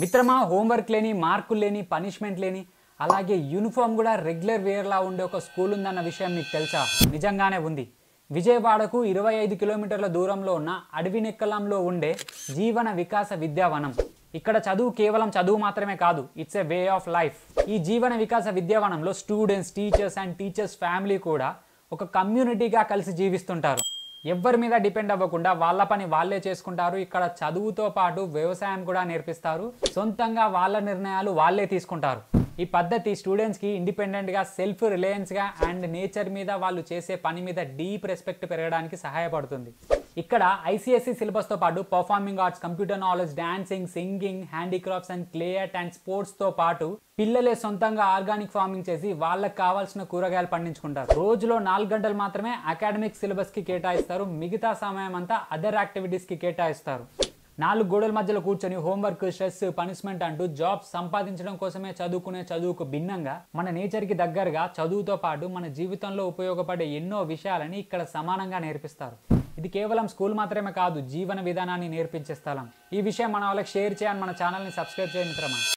మిత్రమా హోంవర్క్ లేని మార్కులు లేని పనిష్మెంట్ లేని అలాగే యూనిఫామ్ కూడా రెగ్యులర్ వేర్లా ఉండే ఒక స్కూల్ ఉందన్న విషయం మీకు తెలుసా? నిజంగానే ఉంది. విజయవాడకు 25 కిలోమీటర్ల దూరంలో ఉన్న అడవినెక్కలంలో ఉండే జీవన వికాస విద్యావనం. ఇక్కడ చదువు కేవలం చదువు మాత్రమే కాదు, it's a way of life. ఈ జీవన వికాస విద్యావనంలో students, teachers and teachers family కూడా ఒక కమ్యూనిటీగా కలిసి జీవిస్తుంటారు. ఎవ్వరి మీద డిపెండ్ అవ్వకుండా వాళ్ళ పని వాళ్ళే చేసుకుంటారు. ఇక్కడ చదువుతో పాటు వ్యవసాయం కూడా నేర్పిస్తారు. సొంతంగా వాళ్ళ నిర్ణయాలు వాళ్ళే తీసుకుంటారు. ఈ పద్ధతి స్టూడెంట్స్కి ఇండిపెండెంట్గా, సెల్ఫ్ రిలయన్స్గా అండ్ నేచర్ మీద వాళ్ళు చేసే పని మీద డీప్ రెస్పెక్ట్ పెరగడానికి సహాయపడుతుంది. ఇక్కడ ఐసీఎస్ఈ సిలబస్తో పాటు performing arts, computer knowledge, dancing, singing, handicrafts and clay art and స్పోర్ట్స్తో పాటు పిల్లలే సొంతంగా ఆర్గానిక్ ఫార్మింగ్ చేసి వాళ్ళకి కావాల్సిన కూరగాయలు పండించుకుంటారు. రోజులో 4 గంటలు మాత్రమే అకాడమిక్ సిలబస్కి కేటాయిస్తారు. మిగతా సమయం అంతా అదర్ యాక్టివిటీస్కి కేటాయిస్తారు. 4 గోడల మధ్యలో కూర్చొని హోంవర్క్, స్ట్రెస్, పనిష్మెంట్ అంటూ జాబ్స్ సంపాదించడం కోసమే చదువుకునే చదువుకు భిన్నంగా మన నేచర్కి దగ్గరగా చదువుతో పాటు మన జీవితంలో ఉపయోగపడే ఎన్నో విషయాలని ఇక్కడ సమానంగా నేర్పిస్తారు. ఇది కేవలం స్కూల్ మాత్రమే కాదు, జీవన విధానాన్ని నేర్పించే స్థలం. ఈ విషయం మన వాళ్ళకి షేర్ చేయాలని మన ఛానల్ని సబ్స్క్రైబ్ చేయండి మిత్రమా.